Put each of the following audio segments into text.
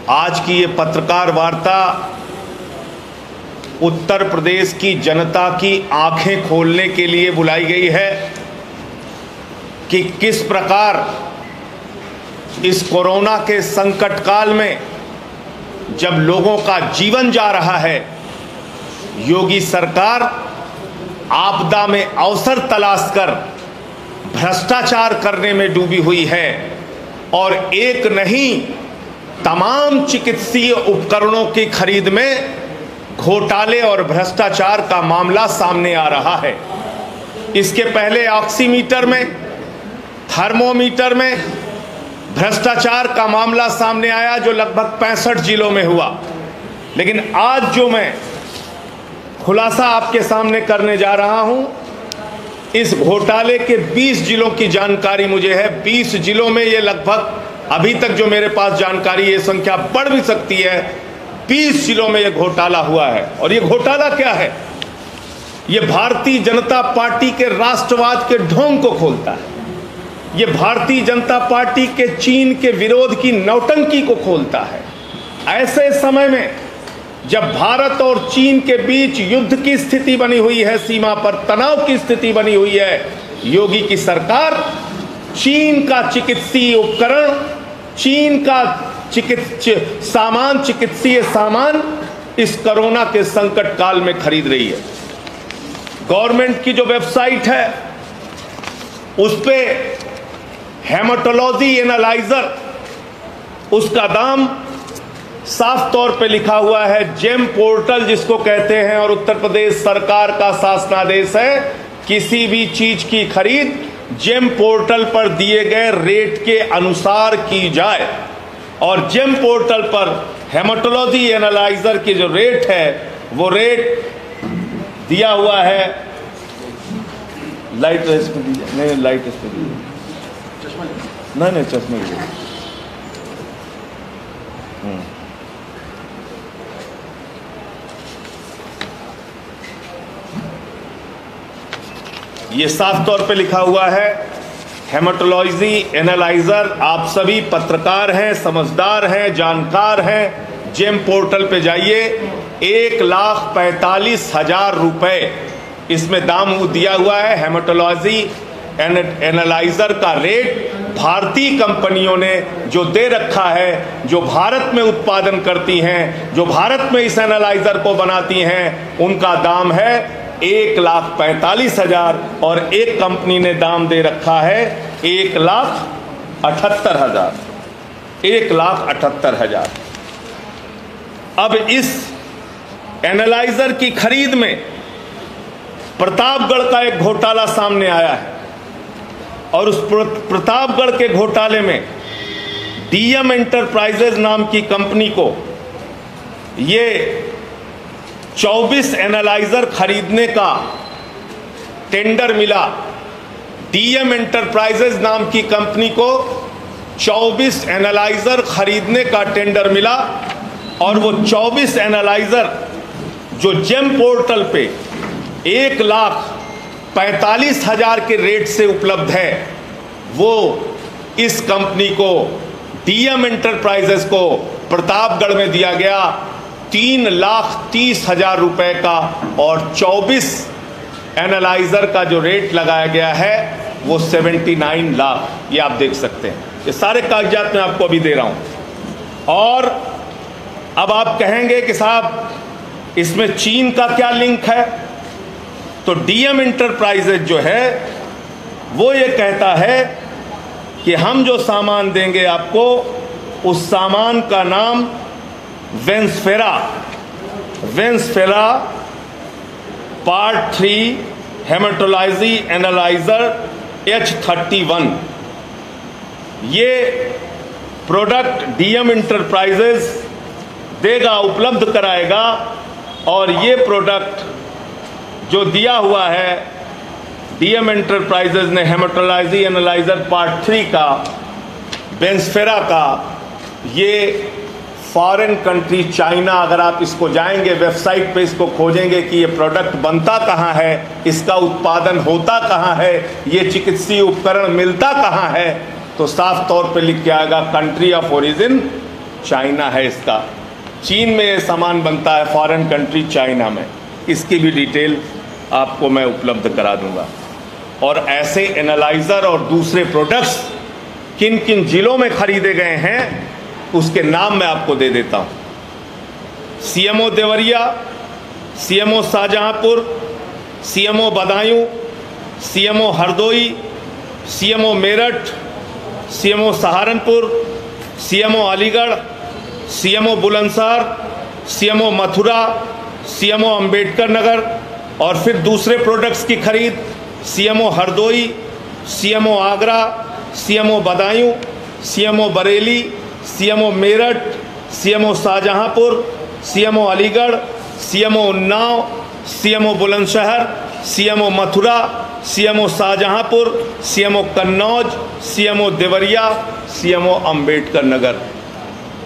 आज की ये पत्रकार वार्ता उत्तर प्रदेश की जनता की आंखें खोलने के लिए बुलाई गई है कि किस प्रकार इस कोरोना के संकट काल में जब लोगों का जीवन जा रहा है, योगी सरकार आपदा में अवसर तलाश कर भ्रष्टाचार करने में डूबी हुई है और एक नहीं तमाम चिकित्सीय उपकरणों की खरीद में घोटाले और भ्रष्टाचार का मामला सामने आ रहा है। इसके पहले ऑक्सीमीटर में, थर्मोमीटर में भ्रष्टाचार का मामला सामने आया जो लगभग 65 जिलों में हुआ। लेकिन आज जो मैं खुलासा आपके सामने करने जा रहा हूं, इस घोटाले के 20 जिलों की जानकारी मुझे है। 20 जिलों में ये लगभग, अभी तक जो मेरे पास जानकारी, ये संख्या बढ़ भी सकती है, 20 जिलों में ये घोटाला हुआ है। और ये घोटाला क्या है? ये भारतीय जनता पार्टी के राष्ट्रवाद के ढोंग को खोलता है। ये भारतीय जनता पार्टी के चीन के विरोध की नौटंकी को खोलता है। ऐसे समय में जब भारत और चीन के बीच युद्ध की स्थिति बनी हुई है, सीमा पर तनाव की स्थिति बनी हुई है, योगी की सरकार चीन का चिकित्सीय उपकरण, चीन का चिकित्सीय सामान इस कोरोना के संकट काल में खरीद रही है। गवर्नमेंट की जो वेबसाइट है उस पे हेमाटोलॉजी एनालाइजर, उसका दाम साफ तौर पे लिखा हुआ है, जेम पोर्टल जिसको कहते हैं, और उत्तर प्रदेश सरकार का शासनादेश है किसी भी चीज की खरीद जेम पोर्टल पर दिए गए रेट के अनुसार की जाए। और जेम पोर्टल पर हेमाटोलॉजी एनालाइजर की जो रेट है वो रेट दिया हुआ है। लाइट इस पे दीजिए, नहीं लाइट इस पे दीजिए, नहीं चश्मा दीजिए। ये साफ तौर पे लिखा हुआ है हेमाटोलॉजी एनालाइजर। आप सभी पत्रकार हैं, समझदार हैं, जानकार हैं। जेम पोर्टल पे जाइए, 1,45,000 रुपए इसमें दाम दिया हुआ है। हेमाटोलॉजी एनालाइजर का रेट भारतीय कंपनियों ने जो दे रखा है, जो भारत में उत्पादन करती हैं, जो भारत में इस एनालाइजर को बनाती हैं, उनका दाम है 1,45,000 और एक कंपनी ने दाम दे रखा है 1,78,000। 1,78,000। अब इस एनालाइजर की खरीद में प्रतापगढ़ का एक घोटाला सामने आया है और उस प्रतापगढ़ के घोटाले में डीएम एंटरप्राइजेज नाम की कंपनी को ये 24 एनालाइजर खरीदने का टेंडर मिला। डीएम एंटरप्राइजेज नाम की कंपनी को 24 एनालाइजर खरीदने का टेंडर मिला और वो 24 एनालाइजर जो जेम पोर्टल पे 1,45,000 के रेट से उपलब्ध है, वो इस कंपनी को, डीएम एंटरप्राइजेज को प्रतापगढ़ में दिया गया 3,30,000 रुपए का। और 24 एनालाइजर का जो रेट लगाया गया है वो 79 लाख। ये आप देख सकते हैं, ये सारे कागजात मैं आपको अभी दे रहा हूं। और अब आप कहेंगे कि साहब इसमें चीन का क्या लिंक है? तो डीएम एंटरप्राइजेज जो है वो ये कहता है कि हम जो सामान देंगे आपको, उस सामान का नाम वेंसफेरा पार्ट 3 हेमाटोलॉजी एनालाइजर H31। ये प्रोडक्ट डीएम एंटरप्राइजेज देगा, उपलब्ध कराएगा। और ये प्रोडक्ट जो दिया हुआ है डीएम एंटरप्राइजेज ने, हेमाटोलॉजी एनालाइजर पार्ट 3 का, वेंसफेरा का, ये फॉरेन कंट्री चाइना, अगर आप इसको जाएंगे वेबसाइट पे, इसको खोजेंगे कि ये प्रोडक्ट बनता कहाँ है, इसका उत्पादन होता कहाँ है, ये चिकित्सीय उपकरण मिलता कहाँ है, तो साफ तौर पे लिख के आएगा कंट्री ऑफ ओरिजिन चाइना है इसका। चीन में ये सामान बनता है, फॉरेन कंट्री चाइना में। इसकी भी डिटेल आपको मैं उपलब्ध करा दूंगा। और ऐसे एनालाइज़र और दूसरे प्रोडक्ट्स किन किन जिलों में खरीदे गए हैं उसके नाम मैं आपको दे देता हूँ। CMO Deoria, CMO Shahjahanpur, CMO Budaun, CMO Hardoi, CMO Meerut, CMO Saharanpur, CMO Aligarh, CMO Bulandshahr, CMO Mathura, CMO Ambedkar Nagar. और फिर दूसरे प्रोडक्ट्स की खरीद CMO Hardoi, CMO Agra, CMO Budaun, CMO Bareilly, CMO Meerut, CMO Shahjahanpur, CMO Aligarh, CMO Unnao, CMO Bulandshahr, CMO Mathura, CMO Shahjahanpur, CMO Kannauj, CMO Deoria, CMO Ambedkar Nagar.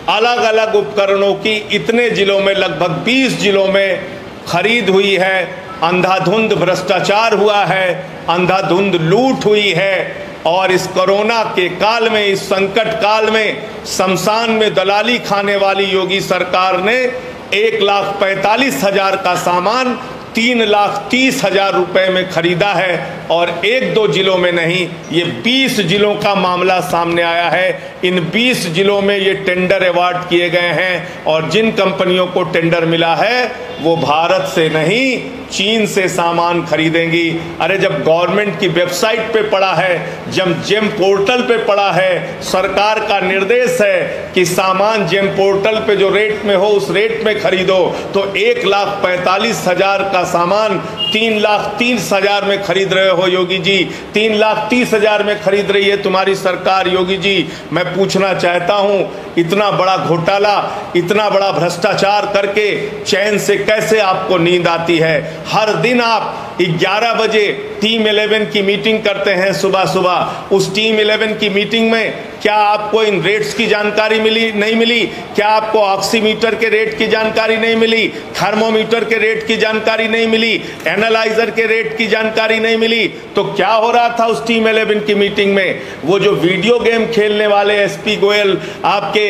अलग अलग उपकरणों की इतने जिलों में, लगभग 20 जिलों में खरीद हुई है। अंधाधुंध भ्रष्टाचार हुआ है, अंधाधुंध लूट हुई है। और इस कोरोना के काल में, इस संकट काल में शमशान में दलाली खाने वाली योगी सरकार ने 1,45,000 का सामान 3,30,000 रुपए में खरीदा है। और 1-2 जिलों में नहीं, ये 20 जिलों का मामला सामने आया है। इन 20 जिलों में ये टेंडर अवार्ड किए गए हैं। और जिन कंपनियों को टेंडर मिला है वो भारत से नहीं, चीन से सामान खरीदेंगी। अरे जब गवर्नमेंट की वेबसाइट पे पड़ा है, जब जेम पोर्टल पे पड़ा है, सरकार का निर्देश है कि सामान जेम पोर्टल पे जो रेट में हो उस रेट में खरीदो, तो 1,45,000 का सामान 3,30,000 में खरीद रहे हो योगी जी। 3,30,000 में खरीद रही है तुम्हारी सरकार योगी जी। मैं पूछना चाहता हूं, इतना बड़ा घोटाला, इतना बड़ा भ्रष्टाचार करके चैन से कैसे आपको नींद आती है? हर दिन आप 11 बजे टीम 11 की मीटिंग करते हैं सुबह सुबह। उस टीम 11 की मीटिंग में क्या आपको इन रेट्स की जानकारी मिली? नहीं मिली। क्या आपको ऑक्सीमीटर के रेट की जानकारी नहीं मिली? थर्मोमीटर के रेट की जानकारी नहीं मिली? एनालाइजर के रेट की जानकारी नहीं मिली? तो क्या हो रहा था उस टीम 11 की मीटिंग में? वो जो वीडियो गेम खेलने वाले एसपी गोयल आपके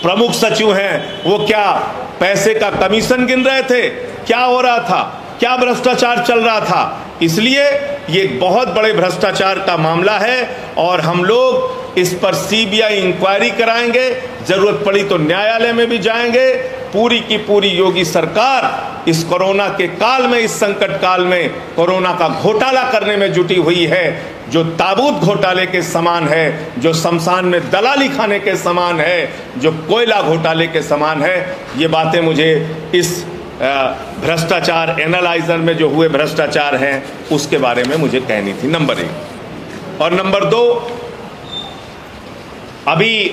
प्रमुख सचिव हैं, वो क्या पैसे का कमीशन गिन रहे थे? क्या हो रहा था? क्या भ्रष्टाचार चल रहा था? इसलिए ये बहुत बड़े भ्रष्टाचार का मामला है और हम लोग इस पर सीबीआई इंक्वायरी कराएंगे, जरूरत पड़ी तो न्यायालय में भी जाएंगे। पूरी की पूरी योगी सरकार इस कोरोना के काल में, इस संकट काल में कोरोना का घोटाला करने में जुटी हुई है, जो ताबूत घोटाले के समान है, जो शमशान में दलाली खाने के समान है, जो कोयला घोटाले के समान है। ये बातें मुझे इस भ्रष्टाचार एनालाइजर में जो हुए भ्रष्टाचार हैं उसके बारे में मुझे कहनी थी, नंबर 1। और नंबर 2, अभी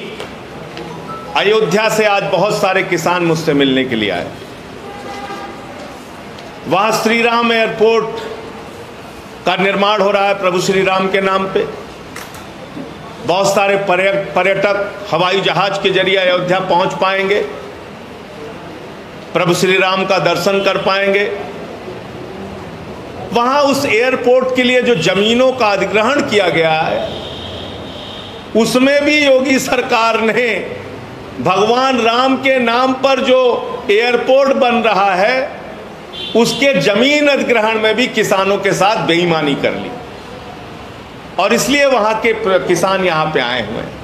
अयोध्या से आज बहुत सारे किसान मुझसे मिलने के लिए आए। वहां श्री राम एयरपोर्ट का निर्माण हो रहा है प्रभु श्री राम के नाम पे। बहुत सारे पर्यटक हवाई जहाज के जरिए अयोध्या पहुंच पाएंगे, प्रभु श्री राम का दर्शन कर पाएंगे। वहां उस एयरपोर्ट के लिए जो जमीनों का अधिग्रहण किया गया है, उसमें भी योगी सरकार ने भगवान राम के नाम पर जो एयरपोर्ट बन रहा है उसके जमीन अधिग्रहण में भी किसानों के साथ बेईमानी कर ली। और इसलिए वहां के किसान यहां पे आए हुए हैं।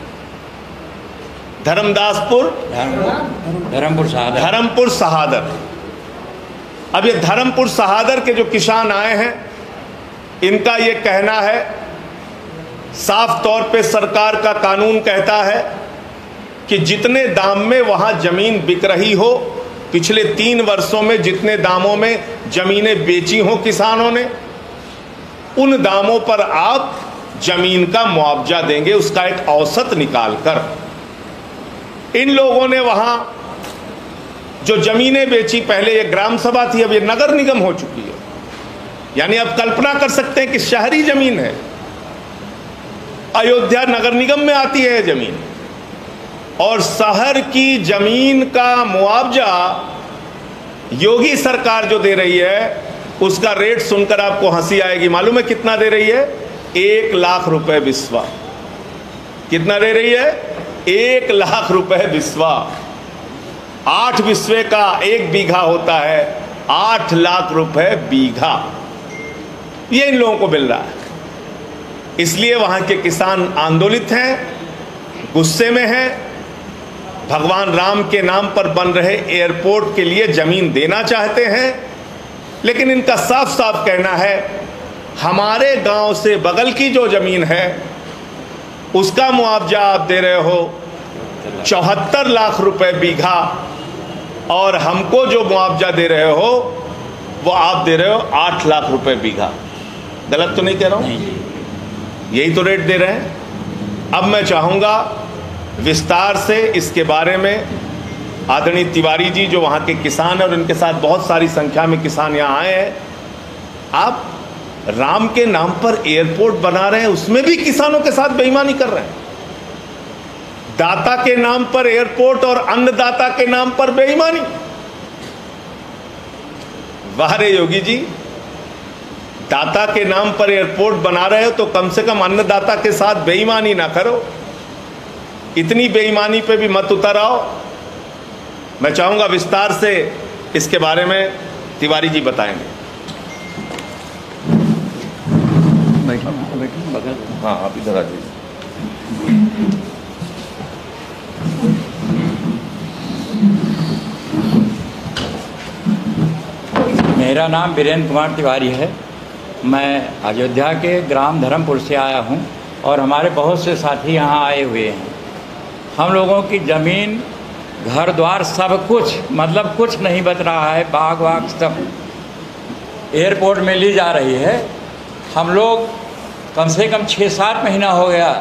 धर्मपुर सहादर। अब ये धर्मपुर सहादर के जो किसान आए हैं, इनका ये कहना है, साफ तौर पे सरकार का कानून कहता है कि जितने दाम में वहां जमीन बिक रही हो, पिछले 3 वर्षों में जितने दामों में जमीनें बेची हो किसानों ने, उन दामों पर आप जमीन का मुआवजा देंगे, उसका एक औसत निकाल कर। इन लोगों ने वहां जो जमीनें बेची, पहले ये ग्राम सभा थी, अब ये नगर निगम हो चुकी है। यानी अब कल्पना कर सकते हैं कि शहरी जमीन है, अयोध्या नगर निगम में आती है जमीन, और शहर की जमीन का मुआवजा योगी सरकार जो दे रही है, उसका रेट सुनकर आपको हंसी आएगी। मालूम है कितना दे रही है? 1 लाख रुपए बिस्वा। कितना दे रही है? 1 लाख रुपए बिस्वा। 8 बिस्वे का 1 बीघा होता है, 8 लाख रुपए बीघा ये इन लोगों को मिल रहा है। इसलिए वहां के किसान आंदोलित हैं, गुस्से में हैं। भगवान राम के नाम पर बन रहे एयरपोर्ट के लिए जमीन देना चाहते हैं, लेकिन इनका साफ साफ कहना है हमारे गांव से बगल की जो जमीन है उसका मुआवजा आप दे रहे हो 74 लाख रुपए बीघा, और हमको जो मुआवजा दे रहे हो वो आप दे रहे हो 8 लाख रुपए बीघा। गलत तो नहीं कह रहा हूं? यही तो रेट दे रहे हैं। अब मैं चाहूंगा विस्तार से इसके बारे में आदरणीय तिवारी जी जो वहाँ के किसान हैं और उनके साथ बहुत सारी संख्या में किसान यहाँ आए हैं, आप राम के नाम पर एयरपोर्ट बना रहे हैं, उसमें भी किसानों के साथ बेईमानी कर रहे हैं। दाता के नाम पर एयरपोर्ट और अन्नदाता के नाम पर बेईमानी। वाह रे योगी जी, दाता के नाम पर एयरपोर्ट बना रहे हो तो कम से कम अन्नदाता के साथ बेईमानी ना करो। इतनी बेईमानी पे भी मत उतर आओ। मैं चाहूंगा विस्तार से इसके बारे में तिवारी जी बताएंगे। हाँ, आप इधर आ जाइए। मेरा नाम वीरेंद्र कुमार तिवारी है। मैं अयोध्या के ग्राम धर्मपुर से आया हूं और हमारे बहुत से साथी यहां आए हुए हैं। हम लोगों की ज़मीन, घर द्वार सब कुछ, मतलब कुछ नहीं बच रहा है, बाग वाग सब एयरपोर्ट में ली जा रही है। हम लोग कम से कम 6-7 महीना हो गया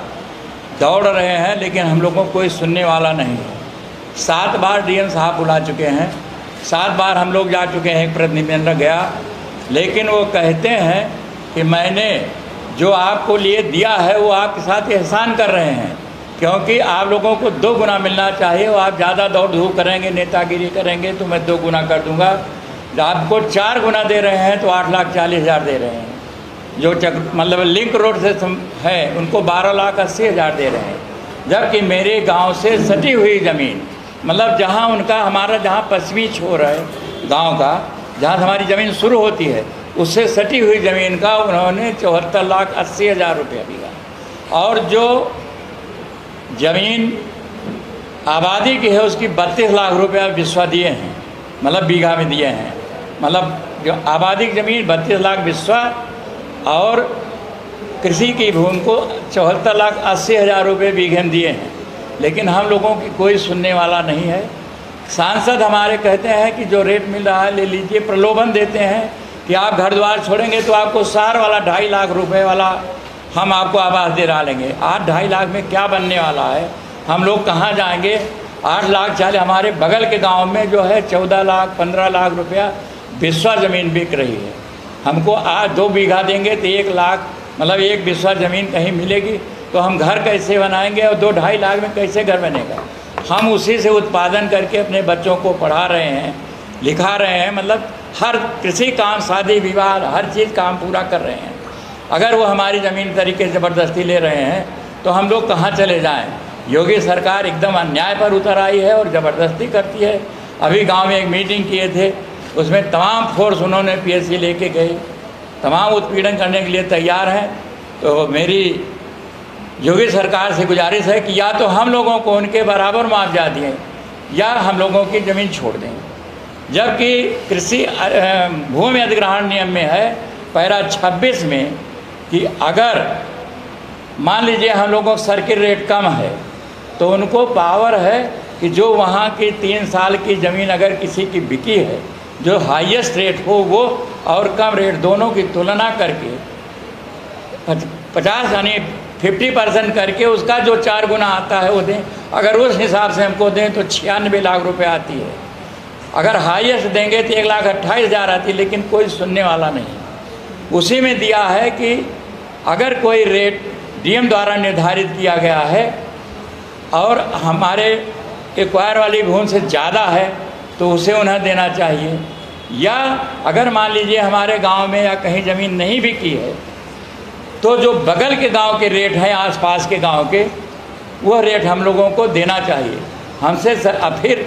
दौड़ रहे हैं, लेकिन हम लोगों को कोई सुनने वाला नहीं है। 7 बार डीएम साहब बुला चुके हैं, 7 बार हम लोग जा चुके हैं, एक प्रतिनिधिमंडल गया, लेकिन वो कहते हैं कि मैंने जो आपको लिए दिया है वो आपके साथ एहसान कर रहे हैं, क्योंकि आप लोगों को 2 गुना मिलना चाहिए। वो आप ज़्यादा दौड़ धूप करेंगे, नेतागिरी करेंगे तो मैं 2 गुना कर दूंगा। आपको 4 गुना दे रहे हैं तो 8,40,000 दे रहे हैं। जो मतलब लिंक रोड से है उनको 12,80,000 दे रहे हैं, जबकि मेरे गांव से सटी हुई ज़मीन, मतलब जहां उनका हमारा जहां पश्चिमी छोर है गांव का, जहां हमारी ज़मीन शुरू होती है, उससे सटी हुई ज़मीन का उन्होंने 74,80,000 रुपया दिया। और जो ज़मीन आबादी की है उसकी 32 लाख रुपया बिस्वा दिए हैं, मतलब बीघा में दिए हैं। मतलब जो आबादी की ज़मीन 32 लाख बिस्वा और कृषि की भूमि को 74,80,000 रुपये बीघे में दिए हैं, लेकिन हम लोगों की कोई सुनने वाला नहीं है। सांसद हमारे कहते हैं कि जो रेट मिल रहा है ले लीजिए, प्रलोभन देते हैं कि आप घर द्वार छोड़ेंगे तो आपको शहर वाला 2.5 लाख रुपए वाला हम आपको आवास दे डालेंगे। 8-2.5 लाख में क्या बनने वाला है? हम लोग कहाँ जाएंगे? 8 लाख 40, हमारे बगल के गांव में जो है 14 लाख 15 लाख रुपया बिस्वा ज़मीन बिक रही है। हमको आज 2 बीघा देंगे तो 1 लाख, मतलब 1 बिस्वा ज़मीन कहीं मिलेगी तो हम घर कैसे बनाएंगे? और 2-2.5 लाख में कैसे घर बनेगा? हम उसी से उत्पादन करके अपने बच्चों को पढ़ा रहे हैं, लिखा रहे हैं, मतलब हर कृषि काम, शादी विवाह, हर चीज़ काम पूरा कर रहे हैं। अगर वो हमारी ज़मीन तरीके से ज़बरदस्ती ले रहे हैं तो हम लोग कहाँ चले जाएं? योगी सरकार एकदम अन्याय पर उतर आई है और ज़बरदस्ती करती है। अभी गांव में एक मीटिंग किए थे, उसमें तमाम फोर्स उन्होंने पीएससी लेके गए, तमाम उत्पीड़न करने के लिए तैयार हैं। तो मेरी योगी सरकार से गुजारिश है कि या तो हम लोगों को उनके बराबर मुआवजा दें या हम लोगों की ज़मीन छोड़ दें। जबकि कृषि भूमि अधिग्रहण नियम में है पैरा 26 में कि अगर मान लीजिए हम लोगों का सर्किट रेट कम है तो उनको पावर है कि जो वहाँ की 3 साल की ज़मीन अगर किसी की बिकी है, जो हाईएस्ट रेट हो वो और कम रेट दोनों की तुलना करके 50 यानी 50% करके उसका जो 4 गुना आता है वो दें। अगर उस हिसाब से हमको दें तो 96 लाख रुपए आती है। अगर हाईएस्ट देंगे तो 1,28,000 आती है, लेकिन कोई सुनने वाला नहीं। उसी में दिया है कि अगर कोई रेट डीएम द्वारा निर्धारित किया गया है और हमारे एक्वायर वाली भूमि से ज़्यादा है तो उसे उन्हें देना चाहिए, या अगर मान लीजिए हमारे गांव में या कहीं ज़मीन नहीं बिकी है तो जो बगल के गांव के रेट हैं, आसपास के गांव के, वह रेट हम लोगों को देना चाहिए। हमसे फिर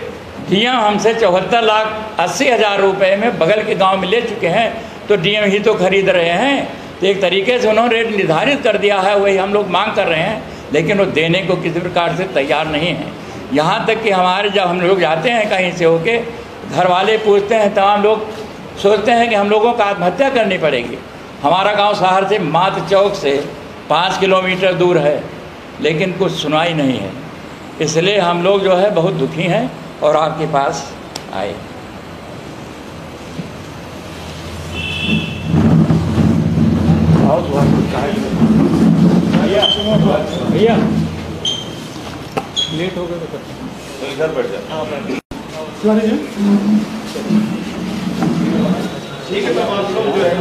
डीएम हमसे 74,80,000 रुपये में बगल के गांव में ले चुके हैं, तो डीएम ही तो खरीद रहे हैं। तो एक तरीके से उन्होंने रेट निर्धारित कर दिया है, वही हम लोग मांग कर रहे हैं, लेकिन वो देने को किसी प्रकार से तैयार नहीं है। यहाँ तक कि हमारे जब हम लोग जाते हैं कहीं से होके, घर वाले पूछते हैं, तमाम लोग सोचते हैं कि हम लोगों को आत्महत्या करनी पड़ेगी। हमारा गांव शहर से मात्र चौक से 5 किलोमीटर दूर है, लेकिन कुछ सुनवाई नहीं है। इसलिए हम लोग जो है बहुत दुखी हैं और आपके पास आए। भैया लेट हो गया तो इधर बैठ जाओ। ठीक है, तो आप लोग जो है